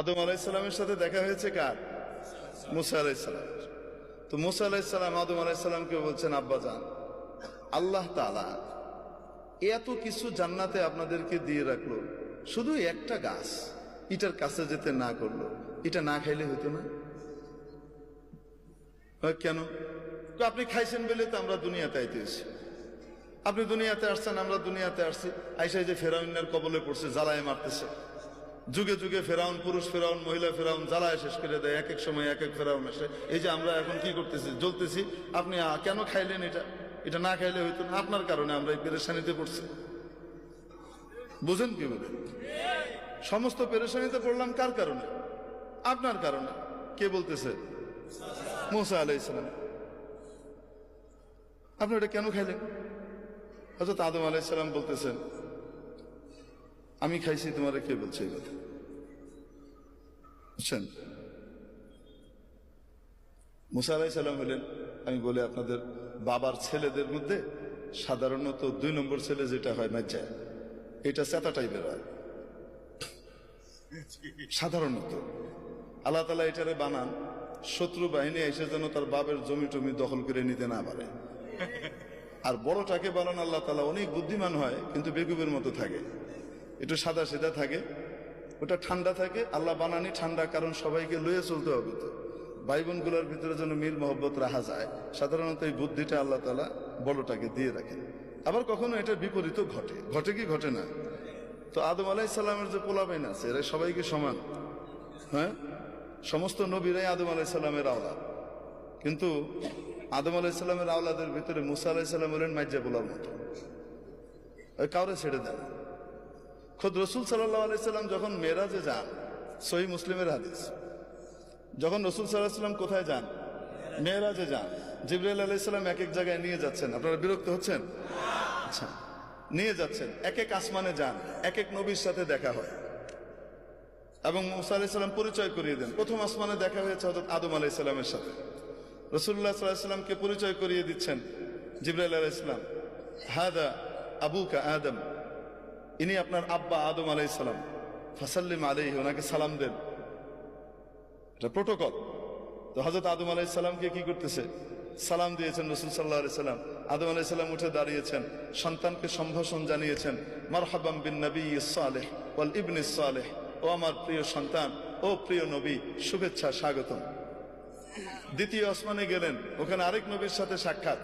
আদম আলাইহিসসালামের সাথে দেখা হয়েছে কার? মুসা আলাইহিসসালাম। তো মুসা আলাইহিসসালাম আদম আলাইহিসসালামকে বলছেন, আব্বাজান, আল্লাহ তাআলা এত কিছু জান্নাতে আপনাদেরকে দিয়ে রাখলো, শুধু একটা গাছ এটার কাছে যেতে না করলো, এটা না খাইলে হতো না? কেন? আপনি খাইছেন বলে তো আমরা দুনিয়াতে আইতেছি। আপনি দুনিয়াতে আসছেন, আমরা দুনিয়াতে আসছি, আইসাই যে ফেরাউনের কবলে পড়ছে, জ্বালায় মারতেছে। যুগে যুগে ফেরাউন, পুরুষ ফেরাউন, মহিলা ফেরাউন জ্বালায় শেষ করে দেয়। এক এক সময় এক এক ফেরাউন আসে। এই যে আমরা এখন কি করতেছি, জ্বলতেছি। আপনি কেন খাইলেন? এটা না খাইলে হইতো না। আপনার কারণে আমরা এই পেরেশানিতে পড়ছি। বুঝেন কি বলে? সমস্ত পেরেশানিতে পড়লাম কার কারণে? আপনার কারণে। কে বলতেছে? মুসা আলাইহিস সালাম। আপনি এটা কেন খাইলেন? হযরত আদম আলাইহিস সালাম বলতেছেন, আমি খাইছি, তোমারে কে বলছে এই কথা? বুঝছেন? মুসা আলাইহিস সালাম হলেন, আমি বলি আপনাদের বাবার ছেলেদের মধ্যে সাধারণত 2 নম্বর ছেলে যেটা হয় মাজ্জা, এটা চেতা টাইপের হয় সাধারণত। আল্লাহ তাআলা এটারে বানান শত্রু বাহিনী এসে যেন তার বাপের জমি টমি দখল করে নিতে না পারে। আর বড়টাকে বানান আল্লাহ তাআলা অনেক বুদ্ধিমান হয়, কিন্তু বেকুবের মতো থাকে, একটু সাদা সিধা থাকে, ওটা ঠান্ডা থাকে। আল্লাহ বানানি ঠান্ডা, কারণ সবাইকে লইয়ে চলতে হবে, তো ভাই বোনগুলোর ভিতরে যেন মিল মহব্বত রাখা যায়। সাধারণত এই বুদ্ধিটা আল্লাহ তাআলা বড়টাকে দিয়ে রাখেন। আবার কখনো এটার বিপরীত ঘটে। ঘটে কি ঘটে না? তো আদম আলাইহিস সালামের যে পোলাপাইন আছে, এরা সবাইকে সমান। হ্যাঁ, সমস্ত নবীরাই আদম আলাইহিস সালামের আওলাদ, কিন্তু আদম আলাইহিস সালামের আওলাদের ভিতরে মুসা আলাইহিস সালাম হলেন মাইজা পোলার মতো, কাউরে ছেড়ে দেন। খোদ রসুল সাল্লাল্লাহু আলাইহি সাল্লাম যখন মেরাজে যান, সহিহ মুসলিমের হাদিস, যখন রসুল সাল্লাল্লাহু আলাইহি সাল্লাম কোথায় যান? মেরাজে যান। জিবরাইল আলাইহিস সালাম এক এক জায়গায় নিয়ে যাচ্ছেন। আপনারা বিরক্ত হচ্ছেন? আচ্ছা, নিয়ে যাচ্ছেন, এক এক আসমানে যান, এক এক নবীর সাথে দেখা হয় এবং মুসা আলাইহিস সালাম পরিচয় করিয়ে দেন। প্রথম আসমানে দেখা হয়েছে হযরত আদম আলাইহিস সালামের সাথে। রাসূলুল্লাহ সাল্লাল্লাহু আলাইহি সাল্লামকে পরিচয় করিয়ে দিচ্ছেন জিবরাইল আলাইহিস সালাম, হাদা আবুকা আদম, ইনি আপনার আব্বা আদম আলাইহিস সালাম, ফাসাল্লিম আলাইহি, ওনাকে সালাম দেন। এটা প্রোটোকল। তো হযরত আদম আলাইহিস সালামকে কি করতেছে? সালাম দিয়েছেন রাসূল সাল্লাল্লাহু আলাইহি সাল্লাম। আদম আলাইহিস সালাম উঠে দাঁড়িয়েছেন, সন্তানকে সম্ভাষণ জানিয়েছেন, মারহাবাম বিন নবিয়্যিস সালেহ ওয়াল ইবনিস সালেহ, ও আমার প্রিয় সন্তান, ও প্রিয় নবী, শুভেচ্ছা, স্বাগতম। দ্বিতীয় আসমানে গেলেন, ওখানে আরেক নবীর সাথে সাক্ষাৎ।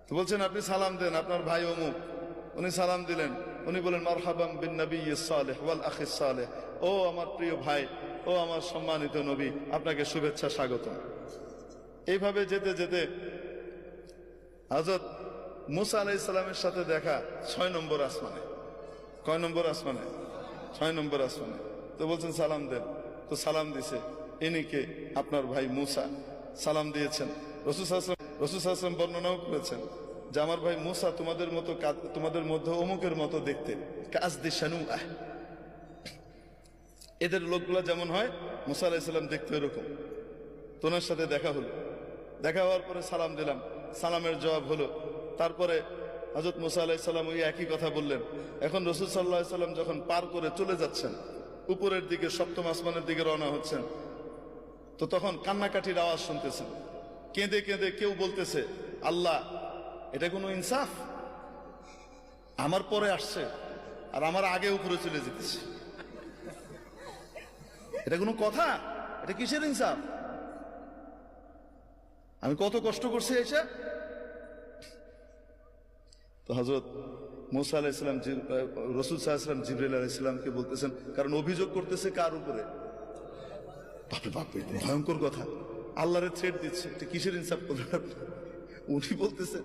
তো বলছেন, আপনি সালাম দেন, আপনার ভাই অমুক। উনি সালাম দিলেন, উনি বলেন, মারহাবাম বিন নবিয়্যিস সালেহ ওয়াল আখিস সালেহ, ও আমার প্রিয় ভাই, ও আমার সম্মানিত নবী, আপনাকে শুভেচ্ছা, স্বাগতম। এইভাবে যেতে যেতে হযরত মুসা আলাইহিস সালামের সাথে দেখা 6 নম্বর আসমানে। কয় নম্বর আসমানে? 6 নম্বর আসমানে। তো বলছেন সালাম দেন। তো সালাম দিছে, ইনি কে? আপনার ভাই মুসা। সালাম দিয়েছেন। রাসূল সাল্লাল্লাহু আলাইহি ওয়াসাল্লাম বর্ণনাও করেছেন যে আমার ভাই মুসা তোমাদের মতো, তোমাদের মধ্যে অমুকের মতো দেখতে, কাসদি শানুআহ, এদের লোকগুলা যেমন হয় মুসা আলাইহিস সালাম দেখতে এরকম। তোনার সাথে দেখা হলো। দেখা হওয়ার পরে সালাম দিলাম, সালামের জবাব হলো। তারপরে হযরত মুসা আলাইহিস সালাম ওই একই কথা বললেন। এখন রাসূল সাল্লাল্লাহু আলাইহি ওয়াসাল্লাম যখন পার করে চলে যাচ্ছেন, উপরের দিকে 7ম আসমানের দিকে রওনা হচ্ছেন, তো তখন কান্নাকাটির আওয়াজ শুনতেছেন। কেঁদে কেঁদে কেউ বলতেছে, আল্লাহ, এটা কোনো ইনসাফ? আমার পরে আসছে আর আমার আগে উপরে চলে যেতেছে, এটা কোনো কথা? এটা কিসের ইনসাফ? আমি কত কষ্ট করছি এসে। তো হযরত মুসা আলাইহিস সালাম রাসূল সাল্লাল্লাহু আলাইহি ওয়াসাল্লাম জিবরাইল আলাইহিস সালামকে বলতেছেন, কারণ অভিযোগ করতেছে কার উপরে? বাপরে বাপ, ভয়ঙ্কর কথা। আল্লাহরে থ্রেট দিচ্ছে, এটা কিসের ইনসাফ করলেন আপনি? উনি বলতেছেন,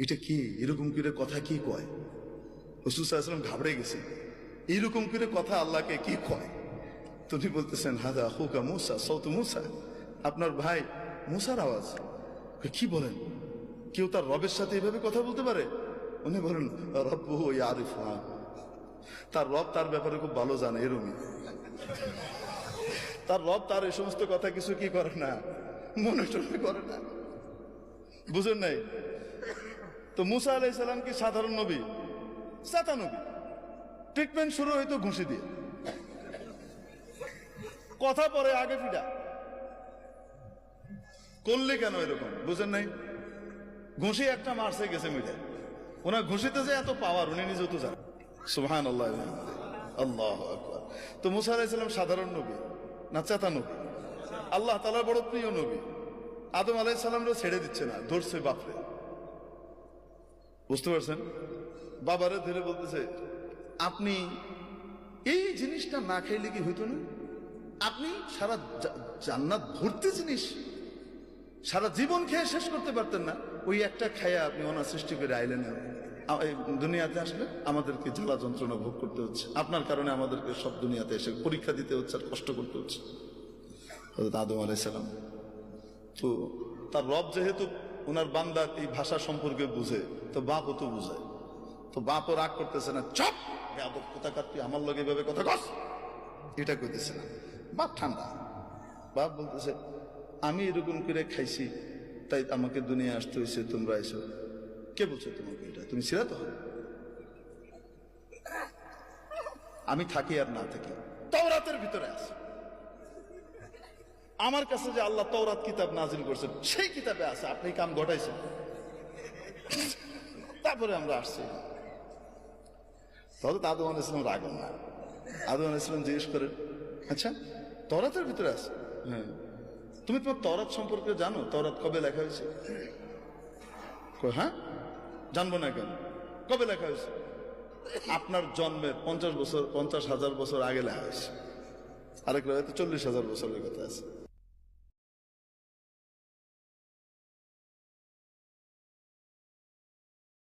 এটা কি এরকম করে কথা কি কয়? রাসূল সাল্লাল্লাহু আলাইহি ওয়াসাল্লাম ঘাবড়ে গেছে, এইরকম করে কথা আল্লাহকে কি কয়? তো উনি বলতেছেন, হাদা আখুকা মুসা, সাউতু মুসা, আপনার ভাই মুসার আওয়াজ। কি বলেন? কেউ তার রবের সাথে এভাবে কথা বলতে পারে? উনি বলেন, রব্বুহু ইয়ারিফু, তার রব তার ব্যাপারে খুব ভালো জানে, এরকমই। তার রব তার এই সমস্ত কথা কিছু কি করে না, মনে টনে করে না। বুঝেন নাই? তো মুসা আলাইহিস সালাম কি সাধারণ নবী? সাতা নবী। ট্রিটমেন্ট শুরু হইতো ঘুষি দিয়ে। কথা পরে আগে ফিডা করলে কেন এরকম বুঝেন নাই? ঘুষি একটা মারছে গেছে মিলে, ওনার ঘুষিতে যে এত পাওয়ার উনি নিজেও তো জানেন। সুবহানাল্লাহ, আল্লাহু আকবার। তো মুসা আলাইহিস সালাম সাধারণ নবী না চেতা নবী, আল্লাহ তাআলার বড় প্রিয় নবী। আদম আলাইহিস সালামরা ছেড়ে দিচ্ছে না, ধরছে বাপরে, বুঝতে পারছেন? বাবারে ধরে বলতেছে, আপনি এই জিনিসটা না খাইলে কি হইতো না? আপনি সারা জান্নাত ভর্তি জিনিস সারা জীবন খেয়ে শেষ করতে পারতেন না, ওই একটা খায়া আপনি ওনার সৃষ্টি করে আইলেন। দুনিয়াতে আসলে আমাদেরকে জ্বালা যন্ত্রণা ভোগ করতে হচ্ছে, আপনার কারণে আমাদেরকে সব দুনিয়াতে এসে পরীক্ষা দিতে হচ্ছে আর কষ্ট করতে হচ্ছে। হযরত আদম আলাইহিস সালাম তো তার রব যেহেতু ওনার বান্দার এই ভাষা সম্পর্কে বুঝে, তো বাপও তো বুঝায়, তো বাপও রাগ করতেছে না, চপ বেয়াদব কোথাকার, তুই আমার লগে ভাবে কথা কস, এটা কইতেছে না। বাপ ঠান্ডা, বাপ বলতেছে, আমি এরকম করে খাইছি তাই আমাকে দুনিয়া আসতে হয়েছে, তোমরা এসো। কে বলছো তোমাকে এটা? তুমি ছিলা তো? আমি থাকি আর না থাকি তাওরাতের ভিতরে আছে, আমার কাছে যে আল্লাহ তাওরাত কিতাব নাজিল করছেন সেই কিতাবে আছে, আপনি কাম ঘটাইছেন। তারপরে আমরা আসছি। তাহলে আদম আলাইহিস সালাম রাগন না, আদম আলাইহিস সালাম জিজ্ঞেস করেন, আচ্ছা তাওরাতের ভিতরে আছে? হ্যাঁ। তুমি তোমার তাওরাত সম্পর্কে জানো? তাওরাত কবে লেখা হয়েছে? হ্যাঁ, জানবো না কেন? কবে লেখা হয়েছে? আপনার জন্মের 50,000 বছর আগে লেখা হয়েছে। আরেক রাতে 40,000 বছরের কথা আছে।